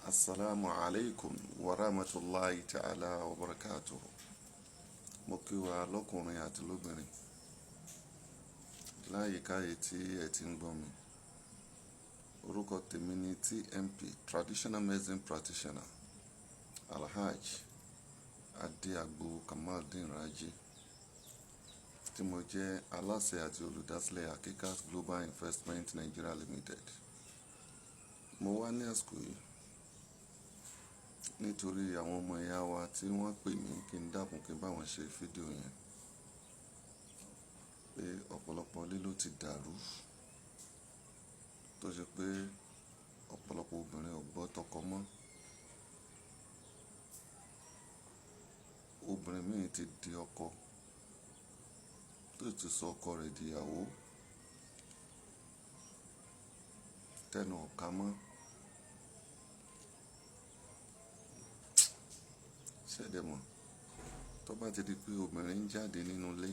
Assalamu alaikum wa rahmatullahi ta'ala wa barakatuhu. Mo kí wa lọ́kùnrin àti lóbìnrin. Láyìíkáyé tí ẹ ti ń gbọ́ mi. Orúkọ tèmi ni TMP, Traditional Medicine Practitioner, Alhaj Adéagbo Kamaldeen Raji, tí mo jẹ́ aláṣẹ àti olùdásílẹ̀ Haqiqat Global Investment Nigeria Limited. Mo wá ní àsìkò yìí nítorí àwọn ọmọ ìyá wa tí wọ́n pè mí kí n dákun kí n bá wọn ṣe fídíò yẹn, pé ọ̀pọ̀lọpọ̀ ilé ló ti dàrú, tó ṣe pé ọ̀pọ̀lọpọ̀ obìnrin ò gbọ́ tọkọ mọ́. Obìnrin míì ti di ọkọ, tó ti sọ ọkọ rẹ̀ di ìyàwó, tẹnu ọ̀ka mọ́. Ṣẹ̀dẹ̀ mọ̀, tó bá ti di pé obìnrin ń jáde nínú ilé,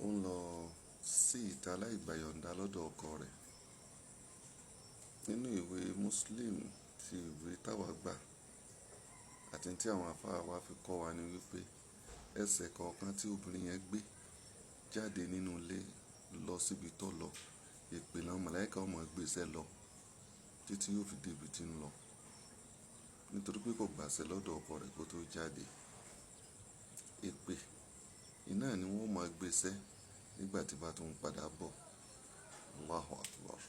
ó ń lọ sí ìta láì gba yọ̀ǹda lọ́dọ̀ ọkọ rẹ̀. Nínú ìwé Muslim ti ìwé táwa gbà àti tí àwọn àfáà wa fi kọ́ wa ni wípé ẹsẹ̀ kọ̀ọ̀kan tí obìnrin yẹn gbé jáde nínú ilé lọ síbi tó lọ, èpè náà màláíkà ó máa gbéṣẹ́ lọ títí yóò fi dé ibi tí ń lọ, nítorí pé kò gbàṣẹ lọ́dọ̀ ọkọ rẹ̀ kó tó jáde. Èpè iná ni wọ́n máa gbéṣẹ́ nígbà tí bá tún padà bọ̀. Allahu Akbar.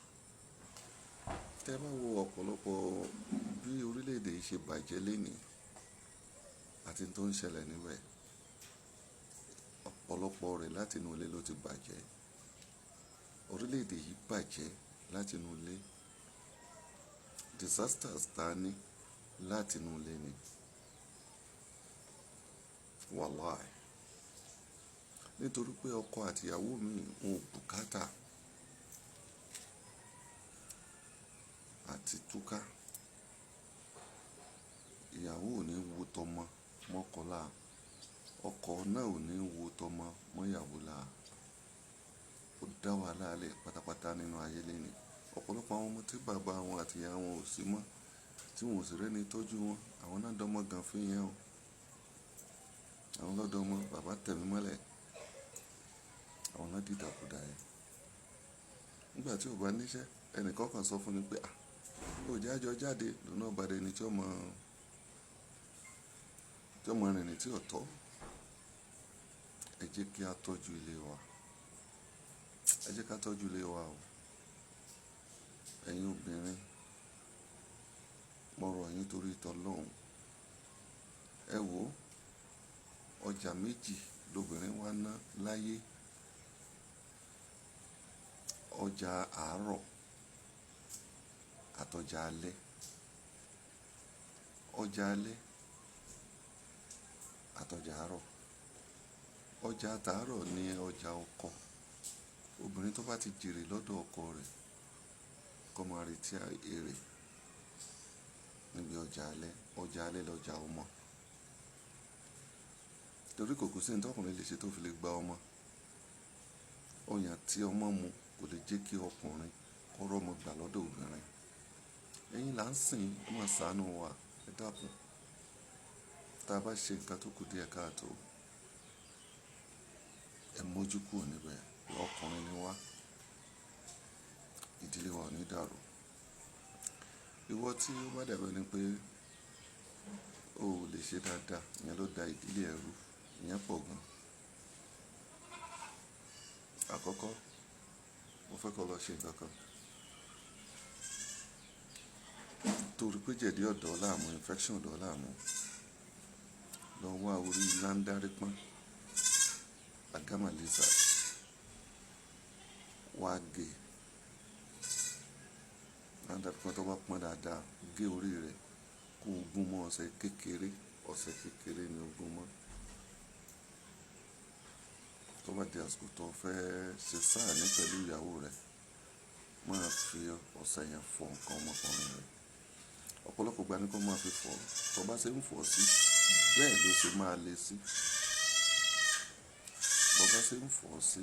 Tẹ́ bá wo ọ̀pọ̀lọpọ̀ bí orílẹ̀-èdè yìí ṣe bàjẹ́ lénìí àti tó ń ṣẹlẹ̀ níbẹ̀, ọ̀pọ̀lọpọ̀ rẹ̀ láti inú ilé ló ti bàjẹ́. Orílẹ̀-èdè yìí bàjẹ́ láti inú ilé. Disasters ta ní láti inú ilé ni. Wallahi. Nítorí pé ọkọ àti ìyàwó mi wọn ò bùkátà àti túká. Ìyàwó ò ní wo tọmọ mọ́kọ láà, ọkọ náà ò ní wo tọmọ mọ́yàwó láà. Ó dá wàhálà lẹ̀ pátápátá nínú ayé lénìí. Ọ̀pọ̀lọpọ̀ àwọn ọmọ tí bàbá wọn àti ìyá wọn ò sí mọ́, tí wọn ò sì rẹ́ni tọ́jú wọn, àwọn náà dọ́mọ gan fún yẹn o. Àwọn lọ́dọ̀ọ́mọ bàbá tẹ̀mí mọ́lẹ̀, àwọn náà dìdàkudà yẹn. Nígbà tí ò bá níṣẹ́, ẹnìkan kan sọ fún ni pé ó jẹ́ àjọ jáde lọ́nà ọ̀bàdẹ ni tí ọmọ rìnrìn tí ò tọ́. Ẹ jẹ́ kí a tọ́jú ilé wa. Ẹ jẹ́ ká tọ́jú ilé wa o. Ẹ̀yin obìnrin, mo rọ̀ yín torí t'Ọlọ́hun. Ẹ wò, ọjà méjì lobìnrin wa ná láyé. Ọjà àárọ̀ àtọjà alẹ́. Ọjà alẹ́ àtọjà àárọ̀. Ọjà tàárọ̀ ni ọjà ọkọ. Obìnrin tó bá ti jèrè lọ́dọ̀ ọkọ rẹ̀ kó máa retí èrè níbi ọjà alẹ́. Ọjà alẹ́ lọjà ọmọ. Torí kò sí ní tọkùnrin lè ṣe tó fi lè gba ọmọ. Ọyàn tí ọmọ mu kò lè jẹ́ kí ọkùnrin kó rọ́mọ gbà lọ́dọ̀ obìnrin. Ẹ̀yin là ń sìn, ẹ máa ṣàánú wa, ẹ dákun. Tá a bá ṣe nǹkan tó kù díẹ̀ káàtó, ẹ mójú kúrò níbẹ̀. Ọkùnrin ni wá, ìdílé wa ò ní dàrú. Ìwọ tí ó bá dàbí ẹni pé o ò lè ṣe dáadáa, ìyẹn ló da ìdílé ẹ rú, ìyẹn pọ̀ gan. Àkọ́kọ́, mo fẹ́ kó lọ ṣe nǹkan kan. Torí pé jẹ̀dí ọ̀dọ̀ láàmú, infection ọ̀dọ̀ láàmú, lọ wá orí láńdárí pọ́n, agama lizard, wá gé. Láńdárí pọ́n tó bá pọ́n dáadáa, gé orí rẹ̀ kó gún mọ́ ọṣẹ kékeré. Ọṣẹ kékeré ni ó gún mọ́. Tó bá di àsìkò tó fẹ́ ṣe sáà ní pẹ̀lú ìyàwó rẹ̀, máa fi ọṣẹ yẹn fọ nǹkan ọmọkùnrin rẹ̀. Ọ̀pọ̀lọpọ̀ ìgbà ni kó máa fi fọ̀. Tó bá ṣe ń fọ̀ sí, bẹ́ẹ̀ ló ṣe máa le sí. Bó bá ṣe ń fọ̀ sí,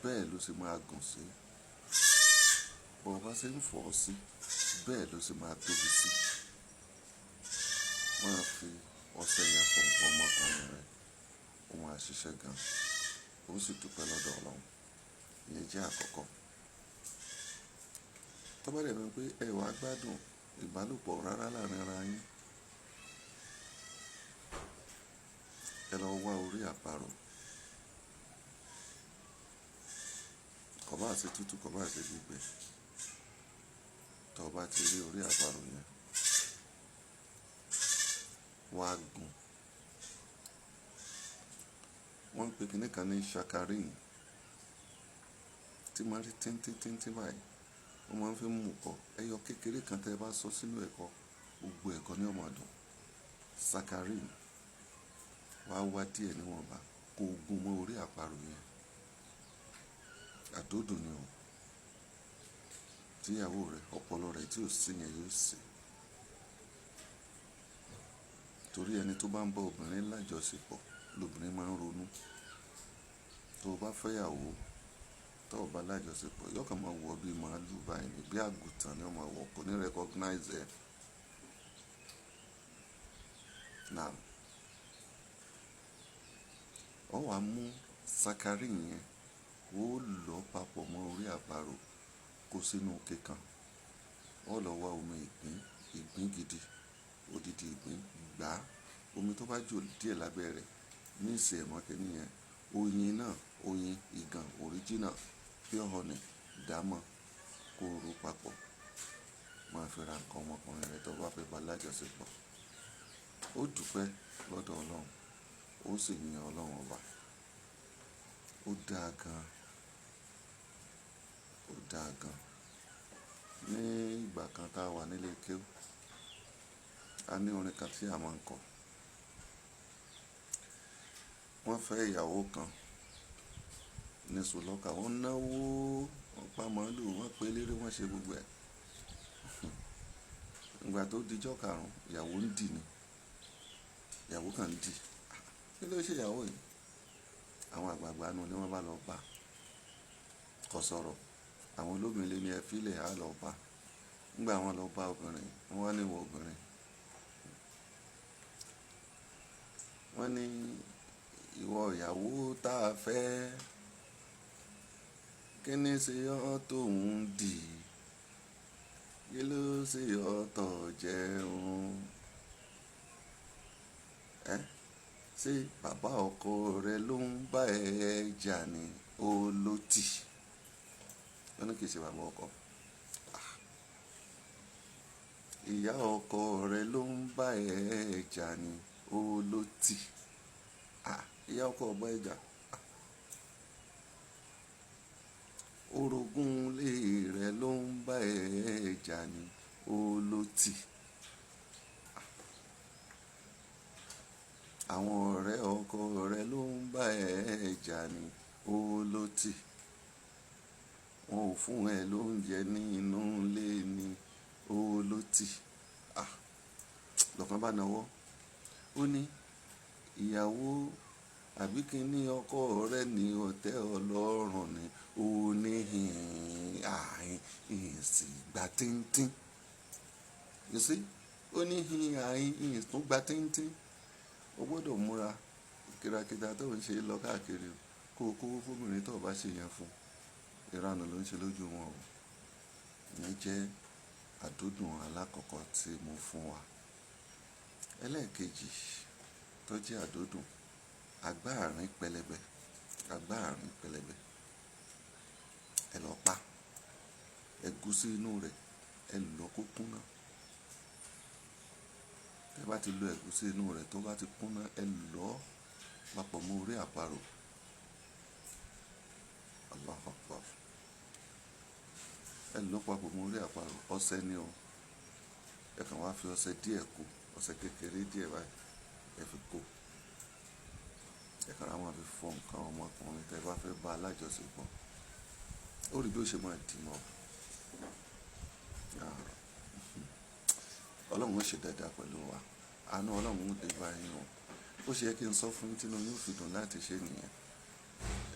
bẹ́ẹ̀ ló ṣe máa gùn sí. bó bá ṣe ń fọ̀ ọ́ sí bẹ́ẹ̀ ló sì máa tóbi sí. Máa fi ọṣẹ yẹn fọ ọmọkùnrin rẹ, ó máa ṣiṣẹ́ gan, ó sì dúpẹ́ lọ́dọ̀ Ọlọ́run. Ìyẹn jẹ́ àkọ́kọ́. Tó bá dẹ̀ mọ̀ pé ẹ wá gbádùn ìbálòpọ̀ rárá láàrin ara yín, ẹ lọ wá orí àparò. Kò bá ṣe tútù, kò bá ṣe gbígbẹ. Tó bá ti rí orí àparò yẹn, wá gùn. Wọ́n ń pe kinní kan ní saccharin tí máa rí tíntín báyìí. Wọ́n máa ń fi mú kọ ẹyọ kékeré kan tẹ́ ẹ bá sọ sínú ẹ̀kọ, gbogbo ẹ̀kọ ní ọmọ dùn. Saccharin wá wá díẹ̀ níwọ̀nba kó gún mọ́ orí àparò yẹn. Àdódùn ni o. Tíyàwó rẹ ọpọlọ rẹ tí ò sí yẹn yóò sí. Torí ẹni tó bá ń bá obìnrin lájọṣepọ̀ lobìnrin máa ń ronú. Tó o bá fẹ́yàwó, tó o bá lájọṣepọ̀, yóò kàn máa wọ bí màálù báyìí ní bí àgùntàn ni ó máa wọ, kò ní recognize ẹ. Now, ó wá mú saccharin yẹn, ó lọ papọ̀ mọ́ orí àparò, kó sínú òkè kan. Ó lọ wá omi ìgbín gidi, odidi ìgbín, gbá omi tó bá jò díẹ̀ lábẹ́ rẹ̀, ní ìsẹ̀ mọ́ kínní yẹn. Oyin náà, oyin ìgàn original pure honey, dámọ̀ kó ro papọ̀. Máa fi ra nǹkan ọmọkùnrin rẹ tó bá fẹ́ bá lájọṣepọ̀. Ó dúpẹ́ lọ́dọ̀ Ọlọ́run, ó sì yin Ọlọ́run ọba. Ó dáa gan, ó dáa gan. Ní ìgbà kan tá a wà nílé kéwú, a ní orin kan tí a máa ń kọ. Wọ́n fẹ́ ìyàwó kan ní Sùlọ́kà, wọ́n náwó, wọ́n pa màálù, wọ́n pe eléré, wọ́n ṣe gbogbo ẹ̀. Ìgbà tó dijọ́ karùn-ún, ìyàwó ń dì ni. Ìyàwó kan ń dì. Kí ló ṣe ìyàwó yìí? Àwọn àgbààgbà nù ni wọ́n bá lọ bá. Kò sọ̀rọ̀. Àwọn olóbìnrin lé ní ẹ fílẹ̀ á lọ bá. Nígbà wọn lọ bá obìnrin, wọ́n ní ìwọ obìnrin. Wọ́n ní ìwọ ìyàwó tá a fẹ́, kí ni ṣe ọ́ tó ń dì? Kí ló ṣe ọ́ tó jẹun? Ṣé bàbá ọkọ rẹ ló ń bá ẹ jà ní olótì? Wọ́n ní kì í ṣe bàbá ọkọ. Ìyá ọkọ rẹ ló ń bá ẹ jà ní olótì. Ìyá ọkọ ọba ẹja. Orogún lé rẹ ló ń bá ẹ jà ní olótì. Àwọn ọ̀rẹ́ ọkọ rẹ ló ń bá ẹ jà ní olótì. Wọn ò fún ẹ lóúnjẹ ní inú ilé ní olótì. Lọ́kàn bá nawọ́. Ó ní ìyàwó àbí kí ni ọkọ rẹ ní ọ̀tẹ̀ ọlọ́run ni ó ní ìsì gba tíntín. You see? Ó ní ìsì tún gba tíntín. O gbọ́dọ̀ múra kìràkìtà tó ń ṣe lọ káàkiri kó o kówó fóbìnrin tó bá ṣe yẹn fún. Ìranù ló ń ṣe lójú wọn o. Ìyẹn jẹ́ àdúdùn alákọ̀ọ́kọ́ tí mo fún wa. Ẹlẹ́ẹ̀kejì tó jẹ́ àdúdùn, agbáàrín pẹlẹbẹ. Agbáàrín pẹlẹbẹ. Ẹ lọ pa. Ẹ gún sí inú rẹ̀. Ẹ lọ kó kúnná. Tẹ́ bá ti lo ẹ̀gúsí inú rẹ̀ tó bá ti kúnná, ẹ lọ papọ̀ mọ́ orí àparò. Allahu Akbar. Ẹ lọ papọ̀ mọ́ orí àparò. Ọṣẹ ni o. Ẹ kàn wá fi ọṣẹ díẹ̀ kó, ọṣẹ kékeré díẹ̀ báyìí, ẹ fi kó. Ẹ kàn á máa fi fọ nǹkan ọmọkùnrin tẹ́ bá fẹ́ bá alájọṣepọ̀. Ó rí bí ó ṣe máa dì mọ́. Ọlọ́run ó ṣe dáadáa pẹ̀lú wa. Àánú Ọlọ́run ó dé bá yín o. Ó ṣe yẹ kí n sọ fún yín tí inú yín ó fi dùn láti ṣe nìyẹn.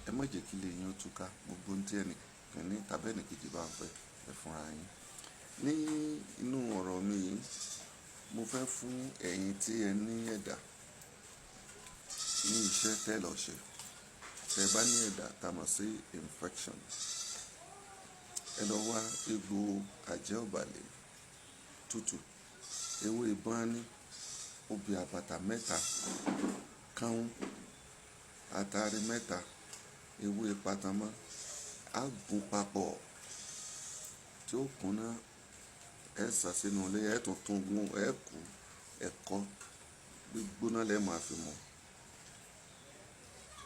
Ẹ má jẹ́ kí ilé yín ó túká. Gbogbo ohun tí ẹnìkan ní tàbí ẹnìkejì bá ń fẹ́, ẹ fúnra yín. Ní inú ọ̀rọ̀ mi yìí, mo fẹ́ fún ẹ̀yin tí ẹ ní ẹ̀dà ní iṣẹ́ tẹ́ lọ ṣe. Tẹ́ bá ní ẹ̀dà tá mọ̀ sí infection, ẹ lọ wá egbò àjẹ́ ọ̀bàlẹ̀ tútù, ewé ìbáni, obì àbàtà mẹ́ta, káún, àtàrí mẹ́ta, ewé pátámọ́, á gún papọ̀ tí ó kúnná, ẹ sà sínú ilé, ẹ tuntun gún, ẹ kú ẹ̀kọ́ gbígbóná lẹ́ẹ̀ máa fi mọ̀.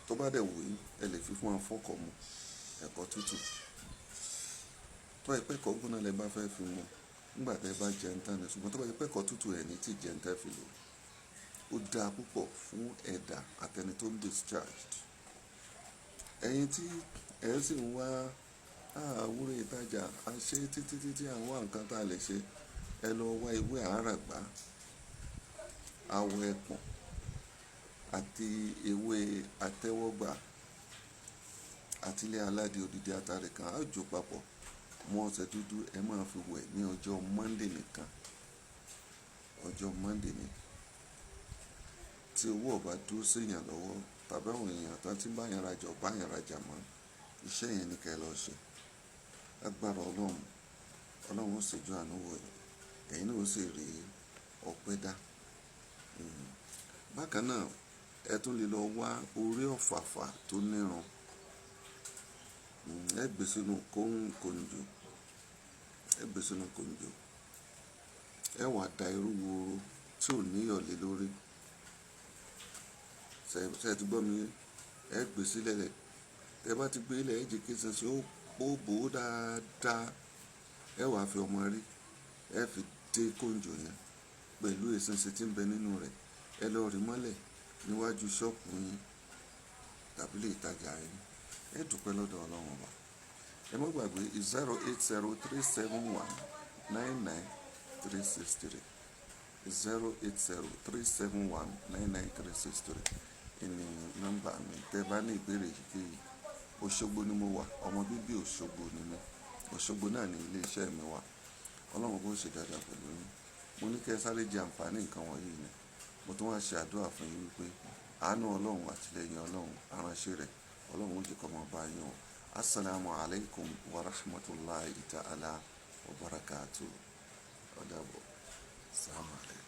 Tó bá dẹ̀ wù yín, ẹ lè fi fún afọ́kọ̀ mu ẹ̀kọ́ tútù. Tó bá yẹ pé ẹ̀kọ́ gbóná lẹ bá fẹ́ fi mu nígbà tí ẹ bá jẹun tán ni, ṣùgbọ́n tó bá yẹ pé ẹ̀kọ́ tútù ẹ̀ ní tí jẹun tẹ́ fi lò, ó dáa púpọ̀ fún ẹ̀dà àtẹni tó ń discharged. Ẹ̀yin tí ẹ sì ń wá àwúrò ìtajà, a ṣe títí à ń wá nǹkan tá a lè ṣe, ẹ lọ wá ewé àràgbá, awọ ẹpọ̀n àti ewé àtẹ́wọ́gbà àti ilé aládìí odidi àtàrí kan, á jò papọ̀ mọ́ ọṣẹ dúdú, ẹ máa fi wẹ̀ ní ọjọ́ Monday nìkan. Ọjọ́ Monday ni. Tí owó ọba dúró séèyàn lọ́wọ́ tàbí àwọn èèyàn tó ti bá yàn rajà ọba yàn rajà mọ́, iṣẹ́ yẹn ni kẹ́ lọ ṣe. Agbára Ọlọ́run, Ọlọ́run ó ṣèjú àánú wò yín, ẹ̀yin náà ó sì rí ọpẹ́ dá. Bákan náà, ẹ tún lè lọ wá orí ọ̀fàfà tó nírun, ẹ gbé sínú kòǹjò, ẹ wá da irú woro tí ò ní ìyọ̀lé lórí. Ṣé ẹ ti gbọ́ mi? Ẹ gbé sílẹ̀ lẹ̀. Tẹ́ bá ti gbé ilẹ̀, ẹ jẹ́ kí ṣinṣin ó bò ó dáadáa. Ẹ wá fi ọmọ rí, ẹ fi dé kòǹjò yẹn pẹ̀lú eṣinṣin tí ń bẹ nínú rẹ̀. Ẹ lọ rí mọ́lẹ̀ níwájú ṣọ́ọ̀pù yín tàbí ilé ìtajà yín. Ẹ dúpẹ́ lọ́dọ̀ Ọlọ́run Ọba. Ẹ má gbàgbé 08037199363 08037199363 ìní nọ́mbà mi. Tẹ́ bá ní ìbéèrè yìí, Òṣogbo ni mo wà, ọmọ bíbí Òṣogbo ni mí. Òṣogbo náà ni ilé iṣẹ́ mi wà. Ọlọ́run bó ṣe dáadáa pẹ̀lú yín. Mo ní kí ẹ sáré jẹ àǹfààní nǹkan wọ̀nyí ni. Mo tún wá ṣe àdúrà fún yín wípé àánú Ọlọ́run àtìlẹ́yìn Ọlọ́run, aránṣẹ́ rẹ̀, Ọlọ́run ó jẹ́ kó máa bá yín o. Assalamu alaikum wa rahmatullahi ta'ala wa barakatuh. Ó dàbọ̀. Assalamu alaikum.